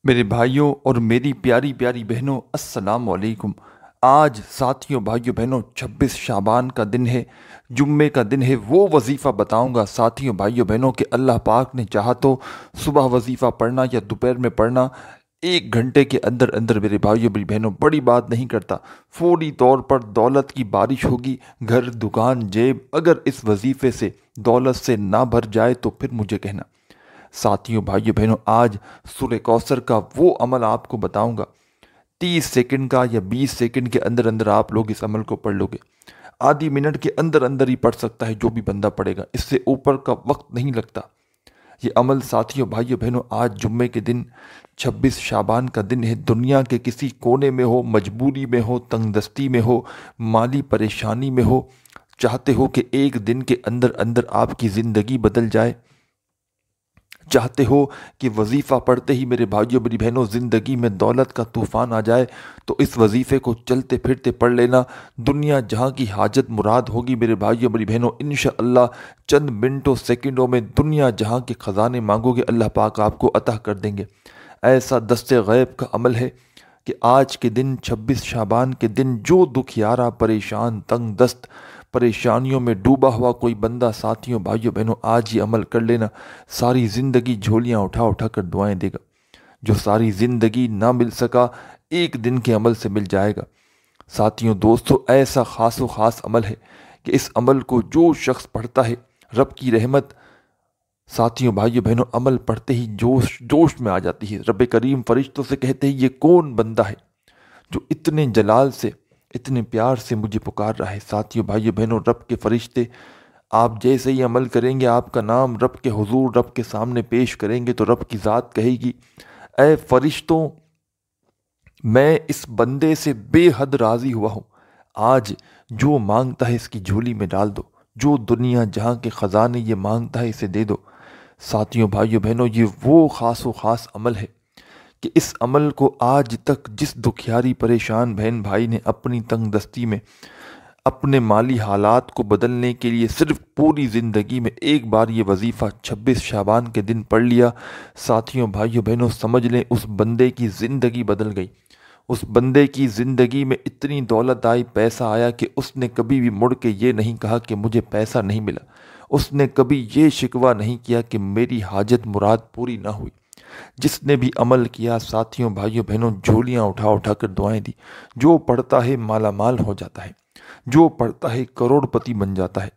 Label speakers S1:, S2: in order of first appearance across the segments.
S1: میرے بھائیوں اور میری پیاری پیاری بہنوں، السلام علیکم۔ آج ساتھیوں، بھائیوں بہنوں، 26 شعبان کا دن ہے، جمعے کا دن ہے۔ وہ وظیفہ بتاؤں گا ساتھیوں، بھائیوں بہنوں، کہ اللہ پاک نے چاہا تو صبح وظیفہ پڑھنا یا دوپہر میں پڑھنا 1 گھنٹے کے اندر اندر، میرے بھائیوں میری بہنوں، بڑی بات نہیں کرتا۔ فوری طور پر دولت کی بارش ہوگی، گھر، دکان، جیب، اگر اس وظیفے سے دولت سے نہ بھر جائے تو پھر مجھے کہنا۔ ساتھیوں، بھائیوں بہنوں، آج سورہ کوثر کا وہ عمل آپ کو بتاؤں گا۔ 30 سیکنڈ کا یا 20 سیکنڈ کے اندر اندر آپ لوگ اس عمل کو پڑھ لو گے۔ آدھی منٹ کے اندر اندر ہی پڑھ سکتا ہے جو بھی بندہ پڑھے گا، اس سے اوپر کا وقت نہیں لگتا۔ یہ عمل ساتھیوں، بھائیوں بہنوں، آج جمعے کے دن 26 شعبان کا دن ہے۔ دنیا کے کسی کونے میں ہو، مجبوری میں ہو، تنگ دستی میں ہو، مالی پریشانی میں ہو، چاہتے ہو کہ ایک دن کے اندر اندر آپ کی زندگی بدل جائے، چاہتے ہو کہ وظیفہ پڑھتے ہی میرے بھائیوں میری بہنوں زندگی میں دولت کا طوفان آ جائے، تو اس وظیفے کو چلتے پھرتے پڑھ لینا۔ دنیا جہاں کی حاجت مراد ہوگی میرے بھائیوں میری بہنوں، انشاءاللہ چند منٹوں سیکنڈوں میں دنیا جہاں کے خزانے مانگو گے، اللہ پاک آپ کو عطا کر دیں گے۔ ایسا دست غیب کا عمل ہے کہ آج کے دن 26 شعبان کے دن جو دکھیارا، پریشان، تنگ دست، پریشانیوں میں ڈوبا ہوا کوئی بندہ، ساتھیوں، بھائیوں بہنوں، آج یہ عمل کر لینا، ساری زندگی جھولیاں اٹھا اٹھا کر دعائیں دے گا۔ جو ساری زندگی نہ مل سکا، ایک دن کے عمل سے مل جائے گا۔ ساتھیوں، دوستوں، ایسا خاص و خاص عمل ہے کہ اس عمل کو جو شخص پڑھتا ہے، رب کی رحمت، ساتھیوں، بھائیوں بہنوں، عمل پڑھتے ہی جوش جوش میں آ جاتی ہے۔ رب کریم فرشتوں سے کہتے ہیں، یہ کون بندہ ہے جو اتنے جلال سے، اتنے پیار سے مجھے پکار رہا ہے۔ ساتھیوں، بھائیوں بہنوں، رب کے فرشتے آپ جیسے ہی عمل کریں گے، آپ کا نام رب کے حضور، رب کے سامنے پیش کریں گے، تو رب کی ذات کہے گی، اے فرشتوں، میں اس بندے سے بے حد راضی ہوا ہوں۔ آج جو مانگتا ہے اس کی جھولی میں ڈال دو، جو دنیا جہاں کے خزانے یہ مانگتا ہے اسے دے دو۔ ساتھیوں، بھائیوں بہنوں، یہ وہ خاص و خاص عمل ہے کہ اس عمل کو آج تک جس دکھیاری پریشان بہن بھائی نے اپنی تنگ دستی میں، اپنے مالی حالات کو بدلنے کے لیے صرف پوری زندگی میں ایک بار یہ وظیفہ 26 شعبان کے دن پڑھ لیا، ساتھیوں، بھائیوں بہنوں، سمجھ لیں اس بندے کی زندگی بدل گئی۔ اس بندے کی زندگی میں اتنی دولت آئی، پیسہ آیا کہ اس نے کبھی بھی مڑ کے یہ نہیں کہا کہ مجھے پیسہ نہیں ملا۔ اس نے کبھی یہ شکوہ نہیں کیا کہ میری حاجت مراد پوری نہ ہوئی۔ جس نے بھی عمل کیا، ساتھیوں، بھائیوں بہنوں، جھولیاں اٹھا اٹھا کر دعائیں دی۔ جو پڑھتا ہے مالا مال ہو جاتا ہے، جو پڑھتا ہے کروڑ پتی بن جاتا ہے۔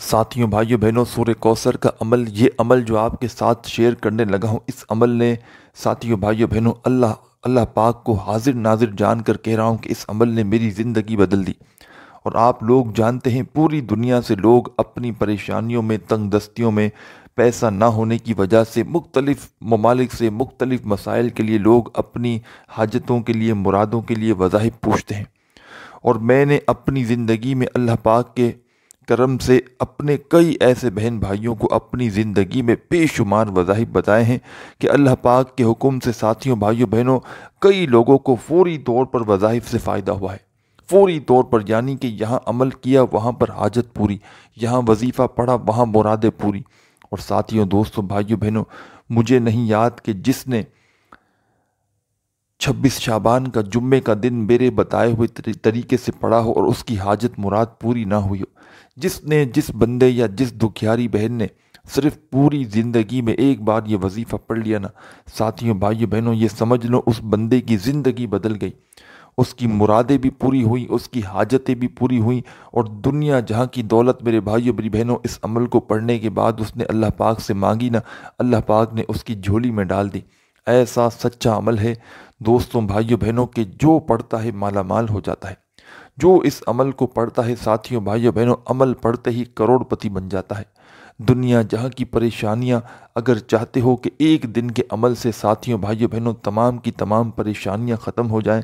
S1: ساتھیوں، بھائیوں بہنوں، سورہ کوثر کا عمل، یہ عمل جو آپ کے ساتھ شیئر کرنے لگا ہوں، اس عمل نے، ساتھیوں، بھائیوں بہنوں، اللہ پاک کو حاضر ناظر جان کر کہہ رہا ہوں کہ اس عمل نے میری زندگی بدل دی۔ اور آپ لوگ جانتے ہیں، پوری دنیا سے لوگ اپنی پریشانیوں میں، تنگ دستیوں میں، پیسہ نہ ہونے کی وجہ سے، مختلف ممالک سے مختلف مسائل کے لیے لوگ اپنی حاجتوں کے لیے، مرادوں کے لیے وظائف پوچھتے ہیں۔ اور میں نے اپنی زندگی میں اللہ پاک کے کرم سے اپنے کئی ایسے بہن بھائیوں کو اپنی زندگی میں بے شمار وظائف بتائے ہیں کہ اللہ پاک کے حکم سے، ساتھیوں، بھائیوں بہنوں، کئی لوگوں کو فوری طور پر وظائف سے فائدہ ہوا ہے۔ فوری طور پر، یعنی کہ یہاں عمل کیا وہاں پر حاجت پوری، یہاں وظیفہ پڑھا وہاں مرادیں پوری۔ اور ساتھیوں، دوستوں، بھائیوں بہنوں، مجھے نہیں یاد کہ جس نے 26 شعبان کا جمعے کا دن میرے بتائے ہوئے طریقے سے پڑھا ہو اور اس کی حاجت مراد پوری نہ ہوئی ہو۔ جس بندے یا جس دکھیاری بہن نے صرف پوری زندگی میں ایک بار یہ وظیفہ پڑھ لیا نا، ساتھیوں، بھائیوں بہنوں، یہ سمجھ لو اس بندے کی زندگی بدل گئی۔ اس کی مرادیں بھی پوری ہوئیں، اس کی حاجتیں بھی پوری ہوئیں، اور دنیا جہاں کی دولت میرے بھائیوں میری بہنوں اس عمل کو پڑھنے کے بعد اس نے اللہ پاک سے مانگی نا، اللہ پاک نے اس کی جھولی میں ڈال دی۔ ایسا سچا عمل ہے دوستوں، بھائیوں بہنوں، کہ جو پڑھتا ہے مالا مال ہو جاتا ہے۔ جو اس عمل کو پڑھتا ہے، ساتھیوں، بھائیوں بہنوں، عمل پڑھتے ہی کروڑ پتی بن جاتا ہے۔ دنیا جہاں کی پریشانیاں، اگر چاہتے ہو کہ ایک دن کے عمل سے، ساتھیوں، بھائیوں بہنوں، تمام کی تمام پریشانیاں ختم ہو جائیں،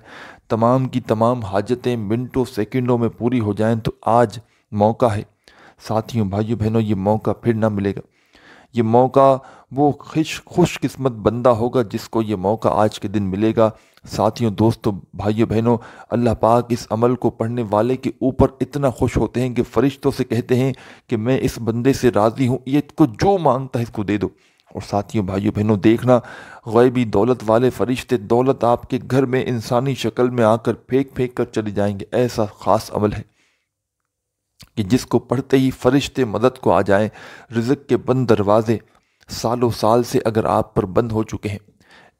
S1: تمام کی تمام حاجتیں منٹوں سیکنڈوں میں پوری ہو جائیں، تو آج موقع ہے۔ ساتھیوں، بھائیوں بہنوں، یہ موقع پھر نہ ملے گا۔ یہ موقع وہ خوش قسمت بندہ ہوگا جس کو یہ موقع آج کے دن ملے گا۔ ساتھیوں، دوستوں، بھائیوں بہنوں، اللہ پاک اس عمل کو پڑھنے والے کے اوپر اتنا خوش ہوتے ہیں کہ فرشتوں سے کہتے ہیں کہ میں اس بندے سے راضی ہوں، یہ کو جو مانگتا ہے اس کو دے دو۔ اور ساتھیوں بھائیوں بہنوں دیکھنا، غیبی دولت والے فرشتے دولت آپ کے گھر میں انسانی شکل میں آ کر پھینک پھینک کر چلے جائیں گے۔ ایسا خاص عمل ہے کہ جس کو پڑھتے ہی فرشتے مدد کو آ جائیں۔ رزق کے بند دروازے سالوں سال سے اگر آپ پر بند ہو چکے ہیں،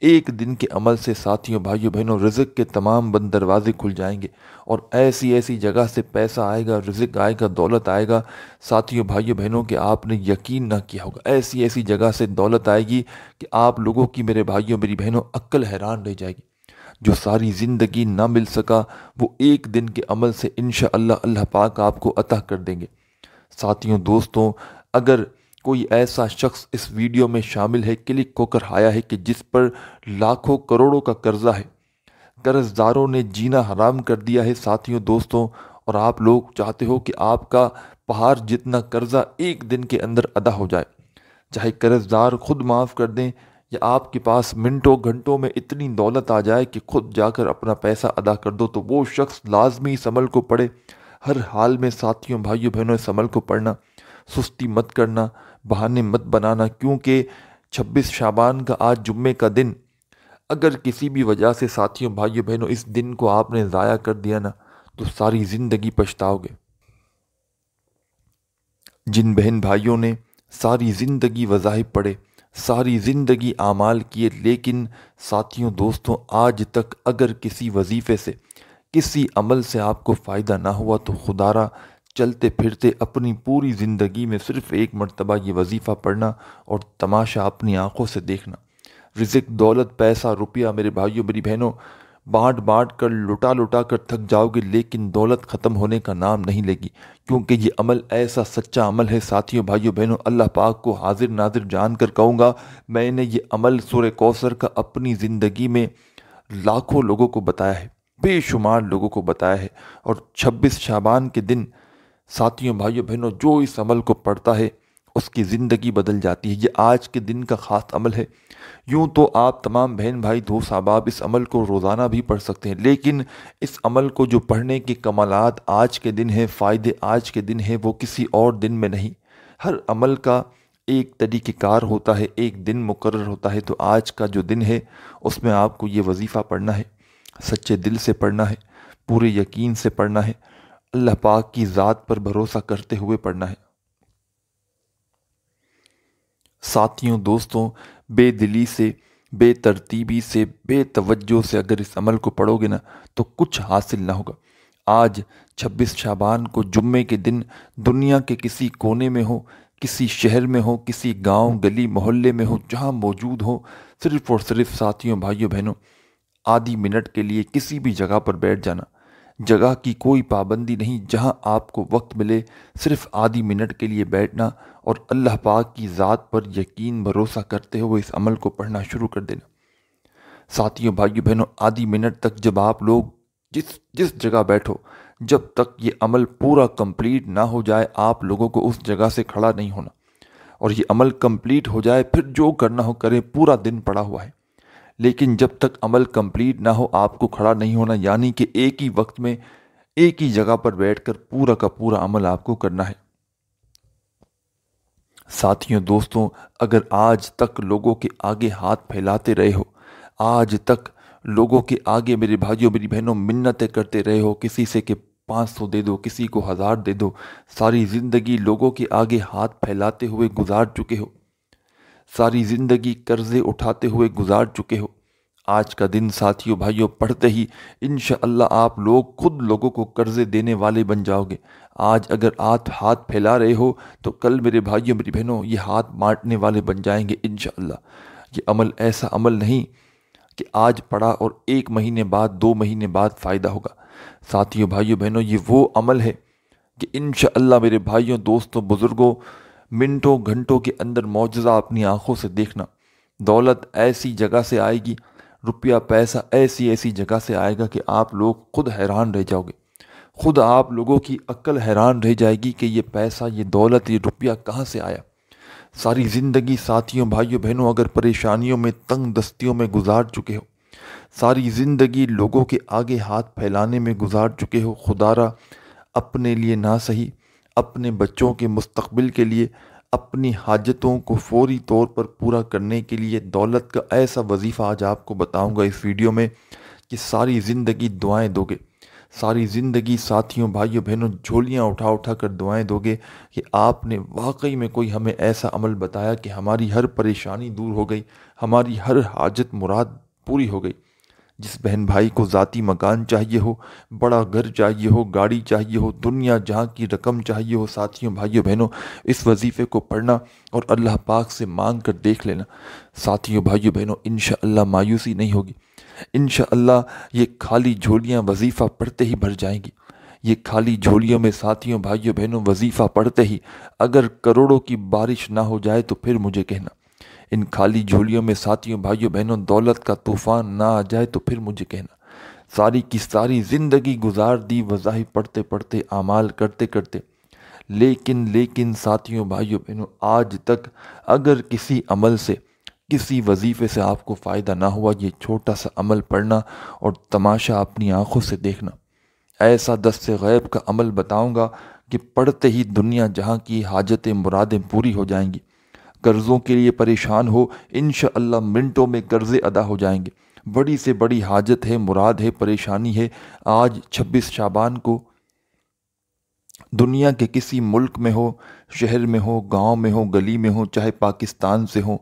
S1: ایک دن کے عمل سے ساتھیوں بھائیوں بہنوں رزق کے تمام بند دروازے کھل جائیں گے، اور ایسی ایسی جگہ سے پیسہ آئے گا، رزق آئے گا، دولت آئے گا ساتھیوں بھائیوں بہنوں کہ آپ نے یقین نہ کیا ہوگا۔ ایسی ایسی جگہ سے دولت آئے گی کہ آپ لوگوں کی، میرے بھائیوں میری بہنوں، عقل حیران رہ جائے گی۔ جو ساری زندگی نہ مل سکا وہ ایک دن کے عمل سے انشاءاللہ اللہ پاک آپ کو عطا کر دیں گے۔ ساتھیوں دوستوں، اگر کوئی ایسا شخص اس ویڈیو میں شامل ہے، کلک ہو کر آیا ہے کہ جس پر لاکھوں کروڑوں کا قرضہ ہے، قرض داروں نے جینا حرام کر دیا ہے ساتھیوں دوستوں، اور آپ لوگ چاہتے ہو کہ آپ کا پہاڑ جتنا قرضہ ایک دن کے اندر ادا ہو جائے، چاہے قرض دار خود معاف کر دیں یا آپ کے پاس منٹوں گھنٹوں میں اتنی دولت آ جائے کہ خود جا کر اپنا پیسہ ادا کر دو، تو وہ شخص لازمی اس عمل کو پڑھے۔ ہر حال میں ساتھیوں بھائیوں بہنوں اس عمل کو پڑھنا، سستی مت کرنا، بہانے مت بنانا، کیونکہ 26 شعبان کا آج جمعے کا دن، اگر کسی بھی وجہ سے ساتھیوں بھائیوں بہنوں اس دن کو آپ نے ضائع کر دیا نا، تو ساری زندگی پچھتاؤ گے۔ جن بہن بھائیوں نے ساری زندگی وظائف پڑھے، ساری زندگی اعمال کیے، لیکن ساتھیوں دوستوں آج تک اگر کسی وظیفے سے، کسی عمل سے آپ کو فائدہ نہ ہوا، تو خدا را چلتے پھرتے اپنی پوری زندگی میں صرف ایک مرتبہ یہ وظیفہ پڑھنا اور تماشا اپنی آنکھوں سے دیکھنا۔ رزق، دولت، پیسہ، روپیہ میرے بھائیوں میری بہنوں بانٹ بانٹ کر، لٹا لٹا کر تھک جاؤ گے، لیکن دولت ختم ہونے کا نام نہیں لے گی، کیونکہ یہ عمل ایسا سچا عمل ہے ساتھیوں بھائیوں بہنوں، اللہ پاک کو حاضر ناظر جان کر کہوں گا، میں نے یہ عمل سورہ کوثر کا اپنی زندگی میں لاکھوں لوگوں کو بتایا ہے، بے شمار لوگوں کو بتایا ہے، اور 26 شعبان کے دن ساتھیوں بھائیوں بہنوں جو اس عمل کو پڑھتا ہے اس کی زندگی بدل جاتی ہے۔ یہ آج کے دن کا خاص عمل ہے۔ یوں تو آپ تمام بہن بھائی دوست احباب اس عمل کو روزانہ بھی پڑھ سکتے ہیں، لیکن اس عمل کو جو پڑھنے کے کمالات آج کے دن ہیں، فائدے آج کے دن ہیں، وہ کسی اور دن میں نہیں۔ ہر عمل کا ایک طریقہ کار ہوتا ہے، ایک دن مقرر ہوتا ہے، تو آج کا جو دن ہے اس میں آپ کو یہ وظیفہ پڑھنا ہے، سچے دل سے پڑھنا ہے، پورے یقین سے پڑھنا ہے، اللہ پاک کی ذات پر بھروسہ کرتے ہوئے پڑھنا ہے۔ ساتھیوں دوستوں، بے دلی سے، بے ترتیبی سے، بے توجہ سے اگر اس عمل کو پڑھو گے نا تو کچھ حاصل نہ ہوگا۔ آج 26 شعبان کو جمعے کے دن دنیا کے کسی کونے میں ہو، کسی شہر میں ہو، کسی گاؤں گلی محلے میں ہو، جہاں موجود ہو، صرف اور صرف ساتھیوں بھائیوں بہنوں آدھی منٹ کے لیے کسی بھی جگہ پر بیٹھ جانا۔ جگہ کی کوئی پابندی نہیں، جہاں آپ کو وقت ملے صرف آدھی منٹ کے لیے بیٹھنا اور اللہ پاک کی ذات پر یقین بھروسہ کرتے ہوئے اس عمل کو پڑھنا شروع کر دینا۔ ساتھیوں بھائیوں بہنوں آدھی منٹ تک جب آپ لوگ جس جگہ بیٹھو، جب تک یہ عمل پورا کمپلیٹ نہ ہو جائے آپ لوگوں کو اس جگہ سے کھڑا نہیں ہونا، اور یہ عمل کمپلیٹ ہو جائے پھر جو کرنا ہو کریں، پورا دن پڑا ہوا ہے، لیکن جب تک عمل کمپلیٹ نہ ہو آپ کو کھڑا نہیں ہونا، یعنی کہ ایک ہی وقت میں ایک ہی جگہ پر بیٹھ کر پورا کا پورا عمل آپ کو کرنا ہے۔ ساتھیوں دوستوں، اگر آج تک لوگوں کے آگے ہاتھ پھیلاتے رہے ہو، آج تک لوگوں کے آگے میرے بھائیوں میری بہنوں منتیں کرتے رہے ہو، کسی سے کہ 500 دے دو، کسی کو 1000 دے دو، ساری زندگی لوگوں کے آگے ہاتھ پھیلاتے ہوئے گزار چکے ہو، ساری زندگی قرضے اٹھاتے ہوئے گزار چکے ہو، آج کا دن ساتھیوں بھائیوں پڑھتے ہی انشاءاللہ آپ لوگ خود لوگوں کو قرضے دینے والے بن جاؤ گے۔ آج اگر آپ ہاتھ پھیلا رہے ہو تو کل میرے بھائیوں میری بہنوں یہ ہاتھ بانٹنے والے بن جائیں گے انشاءاللہ۔ یہ عمل ایسا عمل نہیں کہ آج پڑھا اور 1 مہینے بعد 2 مہینے بعد فائدہ ہوگا۔ ساتھیوں بھائیوں بہنوں یہ وہ عمل ہے کہ انشاءاللہ میرے بھائیوں دوستوں بزرگوں منٹوں گھنٹوں کے اندر معجزہ اپنی آنکھوں سے دیکھنا۔ دولت ایسی جگہ سے آئے گی، روپیہ پیسہ ایسی ایسی جگہ سے آئے گا کہ آپ لوگ خود حیران رہ جاؤ گے، خود آپ لوگوں کی عقل حیران رہ جائے گی کہ یہ پیسہ، یہ دولت، یہ روپیہ کہاں سے آیا۔ ساری زندگی ساتھیوں بھائیوں بہنوں اگر پریشانیوں میں، تنگ دستیوں میں گزار چکے ہو، ساری زندگی لوگوں کے آگے ہاتھ پھیلانے میں گزار چکے ہو، خدا را اپنے لیے نہ صحیح، اپنے بچوں کے مستقبل کے لیے، اپنی حاجتوں کو فوری طور پر پورا کرنے کے لیے دولت کا ایسا وظیفہ آج آپ کو بتاؤں گا اس ویڈیو میں کہ ساری زندگی دعائیں دو گے، ساری زندگی ساتھیوں بھائیوں بہنوں جھولیاں اٹھا اٹھا کر دعائیں دو گے کہ آپ نے واقعی میں کوئی ہمیں ایسا عمل بتایا کہ ہماری ہر پریشانی دور ہو گئی، ہماری ہر حاجت مراد پوری ہو گئی۔ جس بہن بھائی کو ذاتی مکان چاہیے ہو، بڑا گھر چاہیے ہو، گاڑی چاہیے ہو، دنیا جہاں کی رقم چاہیے ہو، ساتھیوں بھائیوں بہنوں اس وظیفے کو پڑھنا اور اللہ پاک سے مانگ کر دیکھ لینا۔ ساتھیوں بھائیوں بہنوں انشاءاللہ مایوسی نہیں ہوگی، انشاءاللہ یہ خالی جھولیاں وظیفہ پڑھتے ہی بھر جائیں گی۔ یہ خالی جھولیوں میں ساتھیوں بھائیوں بہنوں وظیفہ پڑھتے ہی اگر کروڑوں کی بارش نہ ہو جائے تو پھر مجھے کہنا۔ ان خالی جھولیوں میں ساتھیوں بھائیوں بہنوں دولت کا طوفان نہ آ جائے تو پھر مجھے کہنا۔ ساری کی ساری زندگی گزار دی وظائف پڑھتے پڑھتے، اعمال کرتے کرتے، لیکن ساتھیوں بھائیوں بہنوں آج تک اگر کسی عمل سے، کسی وظیفے سے آپ کو فائدہ نہ ہوا، یہ چھوٹا سا عمل پڑھنا اور تماشا اپنی آنکھوں سے دیکھنا۔ ایسا دست غیب کا عمل بتاؤں گا کہ پڑھتے ہی دنیا جہاں کی حاجتیں مرادیں پوری ہو جائیں گی۔ قرضوں کے لیے پریشان ہو، انشاءاللہ منٹوں میں قرضے ادا ہو جائیں گے۔ بڑی سے بڑی حاجت ہے، مراد ہے، پریشانی ہے، آج 26 شعبان کو دنیا کے کسی ملک میں ہو، شہر میں ہو، گاؤں میں ہو، گلی میں ہو، چاہے پاکستان سے ہو،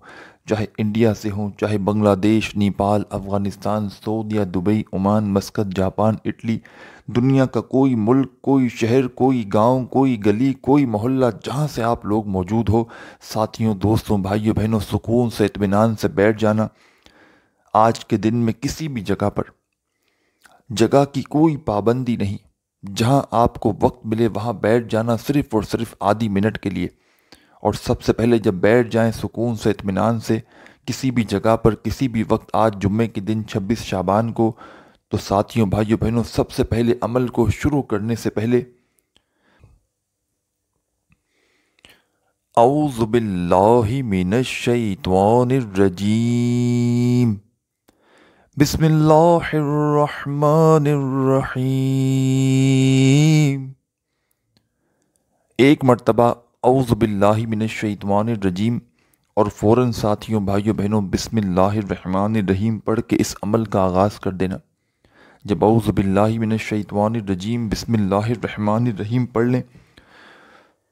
S1: چاہے انڈیا سے ہوں، چاہے بنگلہ دیش، نیپال، افغانستان، سعودیہ، Dubai, Oman, Muscat, Japan, Italy, دنیا کا کوئی ملک، کوئی شہر، کوئی گاؤں، کوئی گلی، کوئی محلہ، جہاں سے آپ لوگ موجود ہو، ساتھیوں دوستوں بھائیوں بہنوں سکون سے اطمینان سے بیٹھ جانا۔ آج کے دن میں کسی بھی جگہ پر، جگہ کی کوئی پابندی نہیں، جہاں آپ کو وقت ملے وہاں بیٹھ جانا صرف اور صرف آدھی منٹ کے لیے۔ اور سب سے پہلے جب بیٹھ جائیں سکون سے اطمینان سے کسی بھی جگہ پر کسی بھی وقت، آج جمعے کے دن 26 شعبان کو، تو ساتھیوں بھائیوں بہنوں سب سے پہلے عمل کو شروع کرنے سے پہلے اعوذ باللہ من الشیطان الرجیم، بسم اللہ الرحمن الرحیم، ایک مرتبہ اعوذ باللہ من الشیطان الرجیم اور فوراً ساتھیوں بھائیوں بہنوں بسم اللہ الرحمن الرحیم پڑھ کے اس عمل کا آغاز کر دینا۔ جب اعوذ باللہ من الشیطان الرجیم بسم اللہ الرحمن الرحیم پڑھ لیں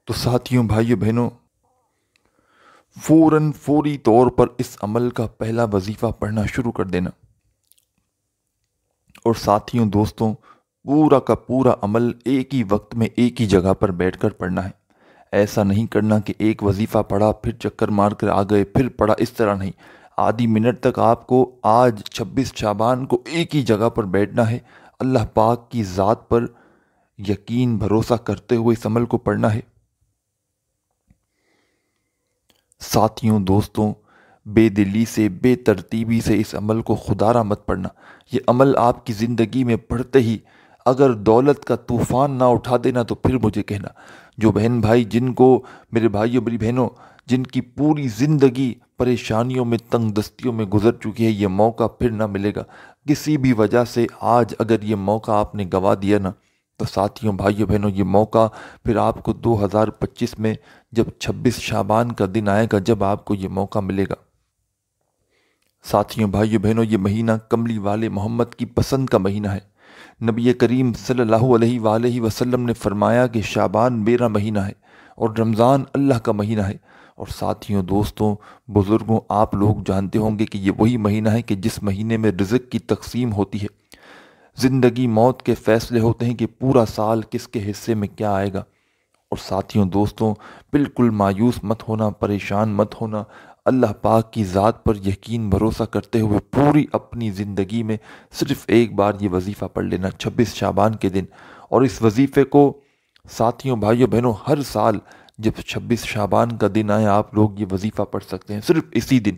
S1: تو ساتھیوں بھائیوں بہنوں فوری طور پر اس عمل کا پہلا وظیفہ پڑھنا شروع کر دینا۔ اور ساتھیوں دوستوں پورا کا پورا عمل ایک ہی وقت میں ایک ہی جگہ پر بیٹھ کر پڑھنا ہے۔ ایسا نہیں کرنا کہ ایک وظیفہ پڑھا پھر چکر مار کر آ گئے پھر پڑھا، اس طرح نہیں۔ آدھی منٹ تک آپ کو آج 26 شعبان کو ایک ہی جگہ پر بیٹھنا ہے، اللہ پاک کی ذات پر یقین بھروسہ کرتے ہوئے اس عمل کو پڑھنا ہے۔ ساتھیوں دوستوں بے دلی سے، بے ترتیبی سے اس عمل کو خدا را مت پڑھنا۔ یہ عمل آپ کی زندگی میں پڑھتے ہی اگر دولت کا طوفان نہ اٹھا دینا تو پھر مجھے کہنا۔ جو بہن بھائی، جن کو، میرے بھائیوں میری بہنوں، جن کی پوری زندگی پریشانیوں میں، تنگ دستیوں میں گزر چکی ہے، یہ موقع پھر نہ ملے گا کسی بھی وجہ سے۔ آج اگر یہ موقع آپ نے گنوا دیا نا تو ساتھیوں بھائیوں بہنوں یہ موقع پھر آپ کو 2025 میں جب 26 شعبان کا دن آئے گا، جب آپ کو یہ موقع ملے گا۔ ساتھیوں بھائیوں بہنوں یہ مہینہ کملی والے محمد کی پسند کا مہینہ ہے۔ نبی کریم صلی اللہ علیہ وآلہ وسلم نے فرمایا کہ شعبان میرا مہینہ ہے اور رمضان اللہ کا مہینہ ہے۔ اور ساتھیوں دوستوں بزرگوں آپ لوگ جانتے ہوں گے کہ یہ وہی مہینہ ہے کہ جس مہینے میں رزق کی تقسیم ہوتی ہے، زندگی موت کے فیصلے ہوتے ہیں کہ پورا سال کس کے حصے میں کیا آئے گا۔ اور ساتھیوں دوستوں بالکل مایوس مت ہونا، پریشان مت ہونا، اللہ پاک کی ذات پر یقین بھروسہ کرتے ہوئے پوری اپنی زندگی میں صرف ایک بار یہ وظیفہ پڑھ لینا 26 شعبان کے دن۔ اور اس وظیفے کو ساتھیوں بھائیوں بہنوں ہر سال جب 26 شعبان کا دن آئے آپ لوگ یہ وظیفہ پڑھ سکتے ہیں، صرف اسی دن۔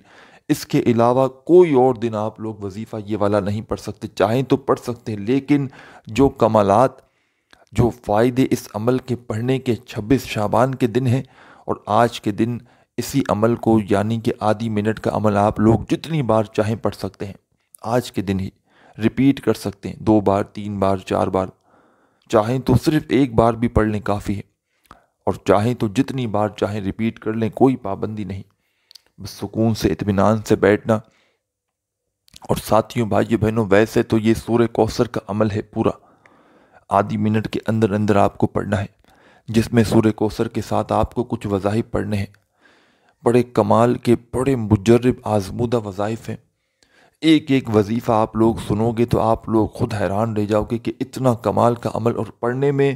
S1: اس کے علاوہ کوئی اور دن آپ لوگ وظیفہ یہ والا نہیں پڑھ سکتے، چاہیں تو پڑھ سکتے ہیں، لیکن جو کمالات، جو فائدے اس عمل کے پڑھنے کے 26 شعبان کے دن ہیں اور آج کے دن اسی عمل کو، یعنی کہ آدھی منٹ کا عمل آپ لوگ جتنی بار چاہیں پڑھ سکتے ہیں، آج کے دن ہی ریپیٹ کر سکتے ہیں، 2 بار 3 بار 4 بار، چاہیں تو صرف ایک بار بھی پڑھ لیں کافی ہے۔ اور چاہیں تو جتنی بار چاہیں ریپیٹ کر لیں، کوئی پابندی نہیں، بس سکون سے اطمینان سے بیٹھنا۔ اور ساتھیوں بھائیوں بہنوں، ویسے تو یہ سورہ کوثر کا عمل ہے پورا، آدھی منٹ کے اندر اندر آپ کو پڑھنا ہے، جس میں سورہ کوثر کے ساتھ آپ کو کچھ وظائف پڑھنے ہیں، بڑے کمال کے، بڑے مجرب آزمودہ وظائف ہیں۔ ایک ایک وظیفہ آپ لوگ سنو گے تو آپ لوگ خود حیران رہ جاؤ گے کہ اتنا کمال کا عمل، اور پڑھنے میں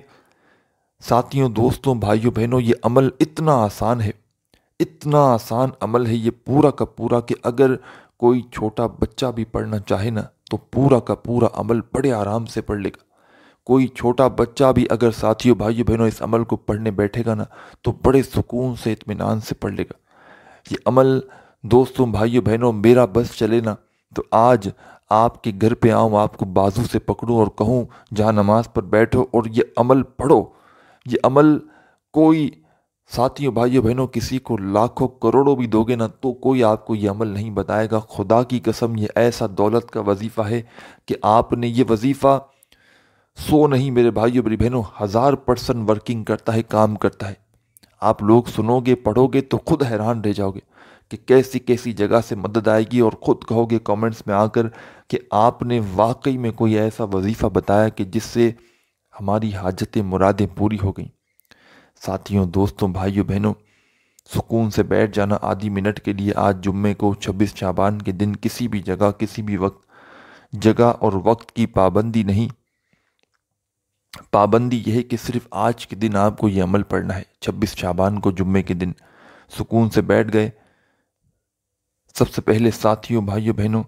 S1: ساتھیوں دوستوں بھائیوں بہنوں یہ عمل اتنا آسان ہے، اتنا آسان عمل ہے یہ پورا کا پورا، کہ اگر کوئی چھوٹا بچہ بھی پڑھنا چاہے نا تو پورا کا پورا عمل بڑے آرام سے پڑھ لے گا۔ کوئی چھوٹا بچہ بھی اگر ساتھیوں بھائیوں بہنوں اس عمل کو پڑھنے بیٹھے گا نا تو بڑے سکون سے اطمینان سے پڑھ لے گا یہ عمل۔ دوستوں بھائیوں بہنوں، میرا بس چلے نا تو آج آپ کے گھر پہ آؤں، آپ کو بازو سے پکڑوں اور کہوں جہاں نماز پر بیٹھو اور یہ عمل پڑھو۔ یہ عمل کوئی ساتھیوں بھائیوں بہنوں کسی کو لاکھوں کروڑوں بھی دو گے نا تو کوئی آپ کو یہ عمل نہیں بتائے گا۔ خدا کی قسم یہ ایسا دولت کا وظیفہ ہے کہ آپ نے یہ وظیفہ 100 نہیں میرے بھائیوں میری بہنوں 1000% ورکنگ کرتا ہے، کام کرتا ہے۔ آپ لوگ سنو گے پڑھو گے تو خود حیران رہ جاؤ گے کہ کیسی کیسی جگہ سے مدد آئے گی، اور خود کہو گے کامنٹس میں آ کر کہ آپ نے واقعی میں کوئی ایسا وظیفہ بتایا کہ جس سے ہماری حاجتیں مرادیں پوری ہو گئیں۔ ساتھیوں دوستوں بھائیوں بہنوں، سکون سے بیٹھ جانا آدھی منٹ کے لیے آج جمعے کو 26 شعبان کے دن، کسی بھی جگہ کسی بھی وقت، جگہ اور وقت کی پابندی نہیں، پابندی یہ ہے کہ صرف آج کے دن آپ کو یہ عمل پڑھنا ہے۔ 26 شعبان کو جمعے کے دن سکون سے بیٹھ گئے، سب سے پہلے ساتھیوں بھائیوں بہنوں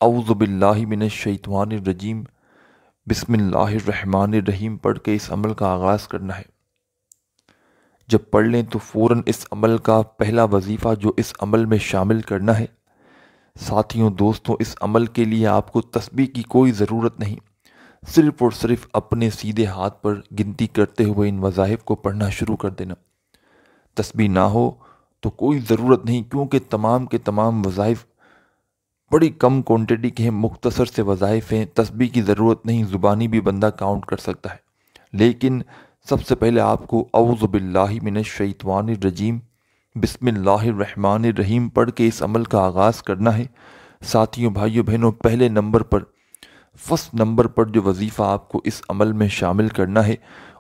S1: اعوذ باللہ من الشیطان الرجیم بسم اللہ الرحمن الرحیم پڑھ کے اس عمل کا آغاز کرنا ہے۔ جب پڑھ لیں تو فوراً اس عمل کا پہلا وظیفہ جو اس عمل میں شامل کرنا ہے۔ ساتھیوں دوستوں، اس عمل کے لیے آپ کو تسبیح کی کوئی ضرورت نہیں، صرف اور صرف اپنے سیدھے ہاتھ پر گنتی کرتے ہوئے ان وظائف کو پڑھنا شروع کر دینا۔ تسبیح نہ ہو تو کوئی ضرورت نہیں، کیونکہ تمام کے تمام وظائف بڑی کم کوانٹٹی کے ہیں، مختصر سے وظائف ہیں، تسبیح کی ضرورت نہیں، زبانی بھی بندہ کاؤنٹ کر سکتا ہے۔ لیکن سب سے پہلے آپ کو اعوذ باللہ من الشیطان الرجیم بسم اللہ الرحمن الرحیم پڑھ کے اس عمل کا آغاز کرنا ہے۔ ساتھیوں بھائیوں بہنوں، پہلے نمبر پر، فرسٹ نمبر پر جو وظیفہ آپ کو اس عمل میں شامل کرنا ہے،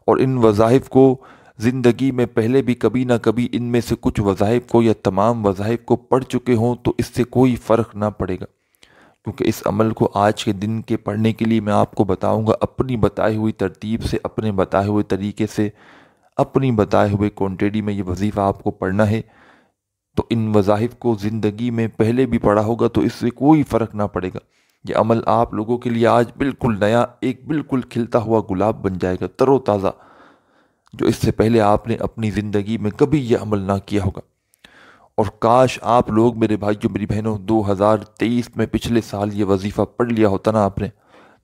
S1: اور ان وظائف کو زندگی میں پہلے بھی کبھی نہ کبھی ان میں سے کچھ وظائف کو یا تمام وظائف کو پڑھ چکے ہوں تو اس سے کوئی فرق نہ پڑے گا، کیونکہ اس عمل کو آج کے دن کے پڑھنے کے لیے میں آپ کو بتاؤں گا اپنی بتائی ہوئی ترتیب سے، اپنے بتائے ہوئے طریقے سے، اپنی بتائے ہوئے کوانٹٹی میں یہ وظیفہ آپ کو پڑھنا ہے۔ تو ان وظائف کو زندگی میں پہلے بھی پڑھا ہوگا تو اس سے کوئی فرق نہ پڑے گا۔ یہ عمل آپ لوگوں کے لیے آج بالکل نیا، ایک بالکل کھلتا ہوا گلاب بن جائے گا، تر و تازہ، جو اس سے پہلے آپ نے اپنی زندگی میں کبھی یہ عمل نہ کیا ہوگا۔ اور کاش آپ لوگ میرے بھائیوں میری بہنوں 2023 میں پچھلے سال یہ وظیفہ پڑھ لیا ہوتا نا آپ نے،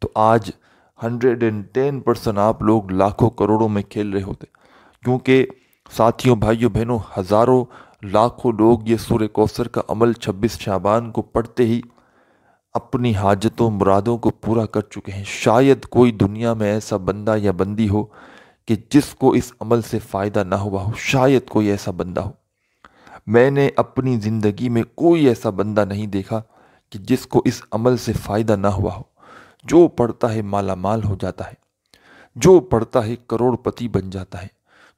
S1: تو آج 110% آپ لوگ لاکھوں کروڑوں میں کھیل رہے ہوتے، کیونکہ ساتھیوں بھائیوں بہنوں ہزاروں لاکھوں لوگ یہ سورہ کوثر کا عمل 26 شعبان کو پڑھتے ہی اپنی حاجتوں مرادوں کو پورا کر چکے ہیں۔ شاید کوئی دنیا میں ایسا بندہ یا بندی ہو کہ جس کو اس عمل سے فائدہ نہ ہوا ہو، شاید کوئی ایسا بندہ ہو۔ میں نے اپنی زندگی میں کوئی ایسا بندہ نہیں دیکھا کہ جس کو اس عمل سے فائدہ نہ ہوا ہو۔ جو پڑھتا ہے مالا مال ہو جاتا ہے، جو پڑھتا ہے کروڑ پتی بن جاتا ہے،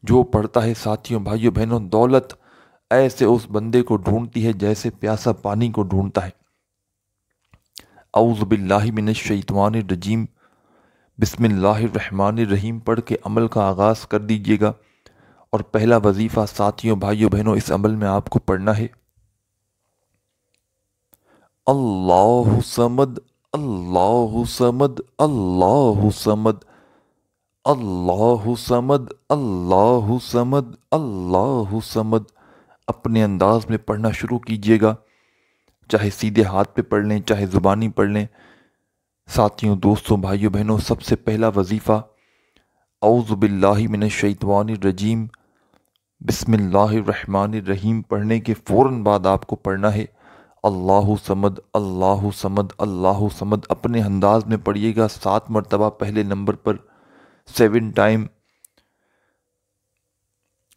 S1: جو پڑھتا ہے ساتھیوں بھائیوں بہنوں دولت ایسے اس بندے کو ڈھونڈتی ہے جیسے پیاسا پانی کو ڈھونڈتا ہے۔ اعوذ باللہ من الشیطان الرجیم بسم اللہ الرحمن الرحیم پڑھ کے عمل کا آغاز کر دیجئے گا۔ اور پہلا وظیفہ ساتھیوں بھائیوں بہنوں اس عمل میں آپ کو پڑھنا ہے اللہ صمد اللہ صمد اللہ صمد اللہ صمد اللہ صمد اللہ صمد۔ اپنے انداز میں پڑھنا شروع کیجئے گا، چاہے سیدھے ہاتھ پہ پڑھ لیں چاہے زبانی پڑھ لیں۔ ساتھیوں دوستوں بھائیوں بہنوں، سب سے پہلا وظیفہ اعوذ باللہ من الشیطان الرجیم بسم اللہ الرحمن الرحیم پڑھنے کے فوراً بعد آپ کو پڑھنا ہے اللہ صمد اللہ صمد اللہ صمد۔ اپنے انداز میں پڑھیے گا 7 مرتبہ، پہلے نمبر پر 7 ٹائم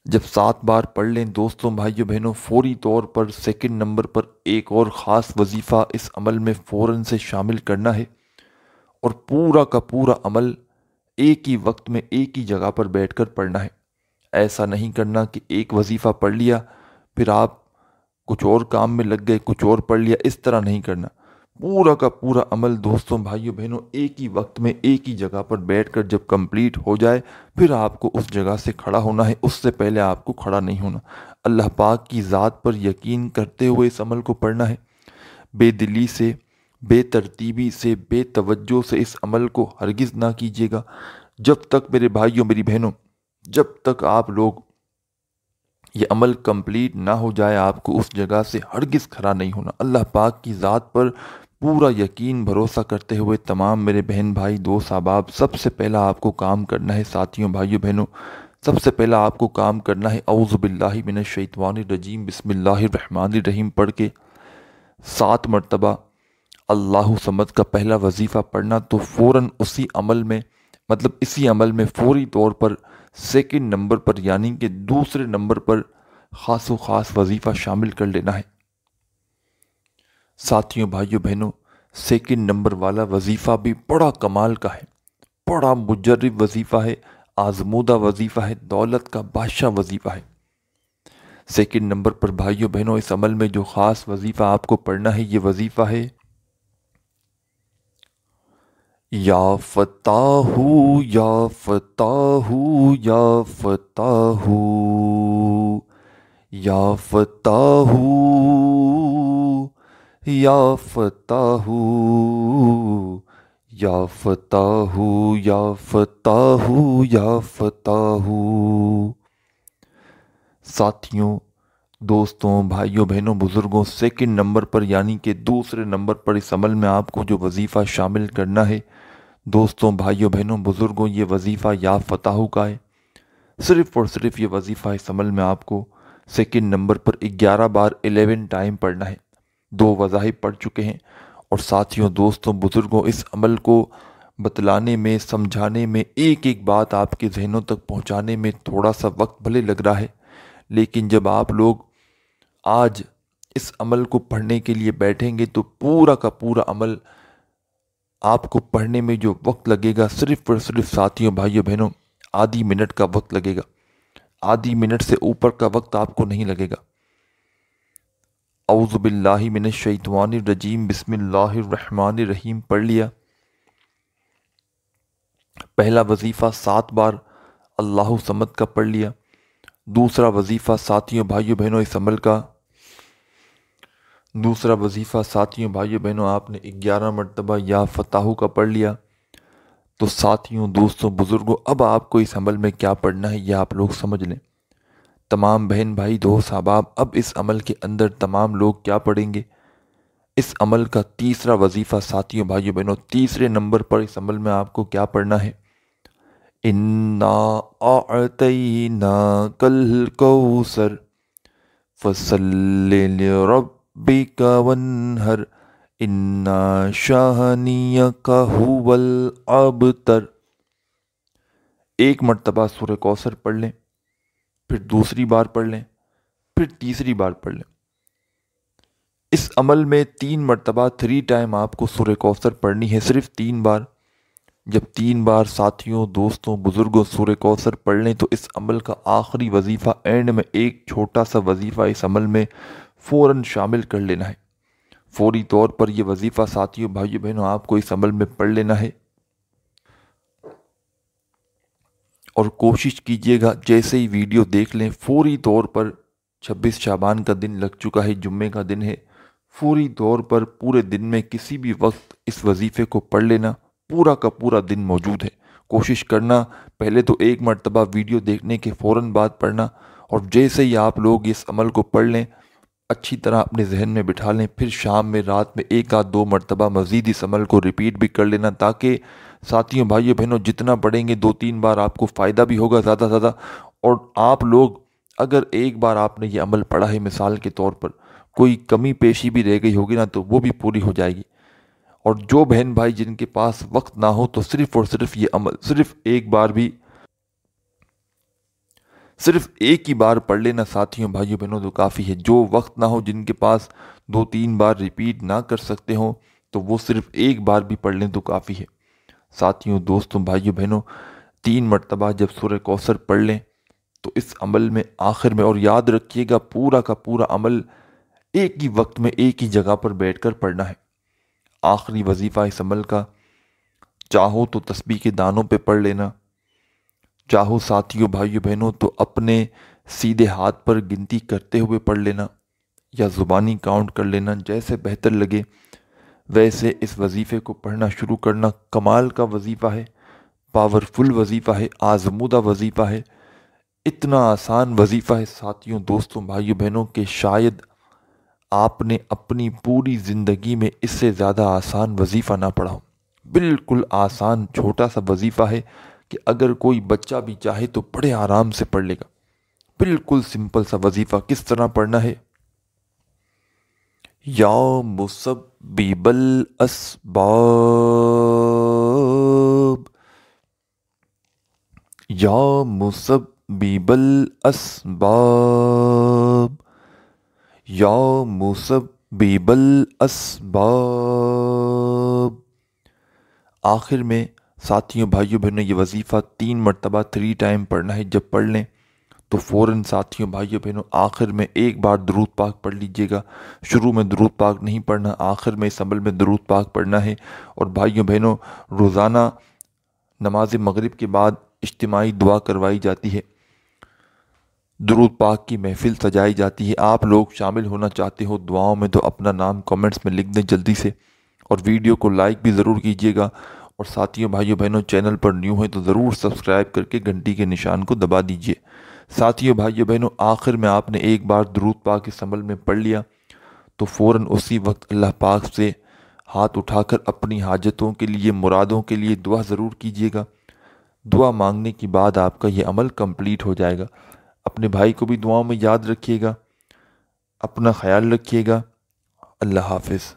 S1: جب 7 بار پڑھ لیں دوستوں بھائیوں بہنوں، فوری طور پر سیکنڈ نمبر پر ایک اور خاص وظیفہ اس عمل میں فوراً سے شامل کرنا ہے، اور پورا کا پورا عمل ایک ہی وقت میں ایک ہی جگہ پر بیٹھ کر پڑھنا ہے۔ ایسا نہیں کرنا کہ ایک وظیفہ پڑھ لیا پھر آپ کچھ اور کام میں لگ گئے، کچھ اور پڑھ لیا، اس طرح نہیں کرنا۔ پورا کا پورا عمل دوستوں بھائیوں بہنوں ایک ہی وقت میں ایک ہی جگہ پر بیٹھ کر جب کمپلیٹ ہو جائے پھر آپ کو اس جگہ سے کھڑا ہونا ہے، اس سے پہلے آپ کو کھڑا نہیں ہونا۔ اللہ پاک کی ذات پر یقین کرتے ہوئے اس عمل کو پڑھنا ہے۔ بے دلی سے، بے ترتیبی سے، بے توجہ سے اس عمل کو ہرگز نہ کیجیے گا۔ جب تک میرے بھائیوں میری بہنوں، جب تک آپ لوگ یہ عمل کمپلیٹ نہ ہو جائے آپ کو اس جگہ سے ہرگز کھڑا نہیں ہونا۔ اللہ پاک کی ذات پر پورا یقین بھروسہ کرتے ہوئے تمام میرے بہن بھائی دوست احباب، سب سے پہلا آپ کو کام کرنا ہے ساتھیوں بھائیوں بہنوں، سب سے پہلا آپ کو کام کرنا ہے اعوذ باللہ من الشیطان الرجیم بسم اللہ الرحمن الرحیم پڑھ کے 7 مرتبہ اللہ صمد کا پہلا وظیفہ پڑھنا، تو فوراً اسی عمل میں اسی عمل میں فوری طور پر سیکنڈ نمبر پر یعنی کہ دوسرے نمبر پر خاص و خاص وظیفہ شامل کر لینا ہے۔ ساتھیوں بھائیوں بہنوں، سیکنڈ نمبر والا وظیفہ بھی بڑا کمال کا ہے، بڑا مجرب وظیفہ ہے، آزمودہ وظیفہ ہے، دولت کا بادشاہ وظیفہ ہے۔ سیکنڈ نمبر پر بھائیوں بہنوں اس عمل میں جو خاص وظیفہ آپ کو پڑھنا ہے یہ وظیفہ ہے یا فتاح یا فتاح یا فتاح یا فتاح یا فتاح یا فتاح یا فتاح یا فتاح۔ ساتھیوں، دوستوں، بھائیوں بہنوں، بزرگوں، سیکنڈ نمبر پر یعنی کہ دوسرے نمبر پر اس عمل میں آپ کو جو وظیفہ شامل کرنا ہے دوستوں، بھائیوں بہنوں، بزرگوں، یہ وظیفہ یا فتاح کا ہے۔ صرف اور صرف یہ وظیفہ اس عمل میں آپ کو سیکنڈ نمبر پر 11 بار 11 ٹائم پڑھنا ہے۔ 2 وظائف پڑھ چکے ہیں، اور ساتھیوں، دوستوں، بزرگوں، اس عمل کو بتلانے میں، سمجھانے میں، ایک ایک بات آپ کے ذہنوں تک پہنچانے میں تھوڑا سا وقت بھلے لگ رہا ہے، لیکن جب آپ لوگ آج اس عمل کو پڑھنے کے لیے بیٹھیں گے تو پورا کا پورا عمل آپ کو پڑھنے میں جو وقت لگے گا صرف اور صرف ساتھیوں بھائیوں بہنوں آدھی منٹ کا وقت لگے گا۔ آدھی منٹ سے اوپر کا وقت آپ کو نہیں لگے گا۔ اعوذ باللہ من الشیطان الرجیم بسم اللہ الرحمن الرحیم پڑھ لیا۔ پہلا وظیفہ 7 بار اللہ صمد کا پڑھ لیا۔ دوسرا وظیفہ ساتھیوں بھائیوں بہنوں اس عمل کا دوسرا وظیفہ ساتھیوں بھائیوں بہنوں آپ نے 11 مرتبہ یا فتاح کا پڑھ لیا۔ تو ساتھیوں، دوستوں، بزرگوں، اب آپ کو اس عمل میں کیا پڑھنا ہے یہ آپ لوگ سمجھ لیں۔ تمام بہن بھائی دوست احباب، اب اس عمل کے اندر تمام لوگ کیا پڑھیں گے؟ اس عمل کا تیسرا وظیفہ ساتھیوں بھائیوں بہنوں تیسرے نمبر پر اس عمل میں آپ کو کیا پڑھنا ہے؟ اِنَّا أَعْطَيْنَاكَ الْكَوْثَرَ فَصَلِّ لِرَبِّكَ وَانْحَرْ اِنَّا شَانِئَكَ هُوَ الْأَبْتَرُ۔ ایک مرتبہ سورہ کوثر پڑھ لیں، پھر دوسری بار پڑھ لیں، پھر تیسری بار پڑھ لیں۔ اس عمل میں 3 مرتبہ 3 ٹائم آپ کو سورہ کوثر پڑھنی ہے، صرف 3 بار۔ جب 3 بار ساتھیوں، دوستوں، بزرگوں سورہ کوثر پڑھ لیں تو اس عمل کا آخری وظیفہ اینڈ میں ایک چھوٹا سا وظیفہ اس عمل میں فوراً شامل کر لینا ہے۔ فوری طور پر یہ وظیفہ ساتھیوں بھائیوں بہنوں آپ کو اس عمل میں پڑھ لینا ہے، اور کوشش کیجئے گا جیسے ہی ویڈیو دیکھ لیں فوری طور پر 26 شعبان کا دن لگ چکا ہے، جمعے کا دن ہے، فوری طور پر پورے دن میں کسی بھی وقت اس وظیفے کو پڑھ لینا۔ پورا کا پورا دن موجود ہے، کوشش کرنا پہلے تو 1 مرتبہ ویڈیو دیکھنے کے فوراً بعد پڑھنا، اور جیسے ہی آپ لوگ اس عمل کو پڑھ لیں اچھی طرح اپنے ذہن میں بٹھا لیں، پھر شام میں رات میں 1 آدھ 2 مرتبہ مزید اس عمل کو ریپیٹ بھی کر لینا، تاکہ ساتھیوں بھائیوں بہنوں جتنا پڑھیں گے 2-3 بار آپ کو فائدہ بھی ہوگا زیادہ زیادہ، اور آپ لوگ اگر ایک بار آپ نے یہ عمل پڑھا ہے مثال کے طور پر کوئی کمی پیشی بھی رہ گئی ہوگی نا تو وہ بھی پوری ہو جائے گی، اور جو بہن بھائی جن کے پاس وقت نہ ہو تو صرف اور صرف یہ عمل صرف ایک بار بھی صرف ایک ہی بار پڑھ لینا ساتھیوں بھائیوں بہنوں تو کافی ہے۔ جو وقت نہ ہو، جن کے پاس 2-3 بار ریپیٹ نہ کر سکتے ہوں، تو وہ صرف ایک بار بھی پڑھ لیں تو کافی ہے۔ ساتھیوں دوستوں بھائیوں بہنوں 3 مرتبہ جب سورہ کوثر پڑھ لیں تو اس عمل میں آخر میں، اور یاد رکھیے گا پورا کا پورا عمل ایک ہی وقت میں ایک ہی جگہ پر بیٹھ کر پڑھنا ہے۔ آخری وظیفہ اس عمل کا، چاہو تو تسبیح کے دانوں پہ پڑھ لینا، چاہو ساتھیوں بھائیوں بہنوں تو اپنے سیدھے ہاتھ پر گنتی کرتے ہوئے پڑھ لینا، یا زبانی کاؤنٹ کر لینا، جیسے بہتر لگے ویسے اس وظیفے کو پڑھنا شروع کرنا۔ کمال کا وظیفہ ہے، پاورفل وظیفہ ہے، آزمودہ وظیفہ ہے، اتنا آسان وظیفہ ہے ساتھیوں دوستوں بھائیوں بہنوں کہ شاید آپ نے اپنی پوری زندگی میں اس سے زیادہ آسان وظیفہ نہ پڑھا ہو۔ بالکل آسان چھوٹا سا وظیفہ ہے کہ اگر کوئی بچہ بھی چاہے تو بڑے آرام سے پڑھ لے گا۔ بالکل سمپل سا وظیفہ۔ کس طرح پڑھنا ہے؟ یا مسبب الاسباب، یا مسبب الاسباب، یا مسبب الاسباب۔ آخر میں ساتھیوں بھائیوں بہنوں یہ وظیفہ 3 مرتبہ 3 ٹائم پڑھنا ہے۔ جب پڑھ لیں تو فوراً ساتھیوں بھائیوں بہنوں آخر میں ایک بار درود پاک پڑھ لیجئے گا۔ شروع میں درود پاک نہیں پڑھنا، آخر میں اس عمل میں درود پاک پڑھنا ہے۔ اور بھائیوں بہنوں روزانہ نماز مغرب کے بعد اجتماعی دعا کروائی جاتی ہے، درود پاک کی محفل سجائی جاتی ہے۔ آپ لوگ شامل ہونا چاہتے ہو دعاؤں میں تو اپنا نام کامنٹس میں لکھ دیں جلدی سے، اور ویڈیو کو لائک بھی ضرور کیجیے گا۔ اور ساتھیوں بھائیوں بہنوں چینل پر نیو ہیں تو ضرور سبسکرائب کر کے گھنٹی کے نشان کو دبا دیجیے۔ ساتھیوں بھائیوں بہنوں آخر میں آپ نے ایک بار درود پاک اس عمل میں پڑھ لیا تو فوراً اسی وقت اللہ پاک سے ہاتھ اٹھا کر اپنی حاجتوں کے لیے، مرادوں کے لیے دعا ضرور کیجیے گا۔ دعا مانگنے کے بعد آپ کا یہ عمل کمپلیٹ ہو جائے گا۔ اپنے بھائی کو بھی دعاؤں میں یاد رکھیے گا، اپنا خیال رکھیے گا۔ اللہ حافظ۔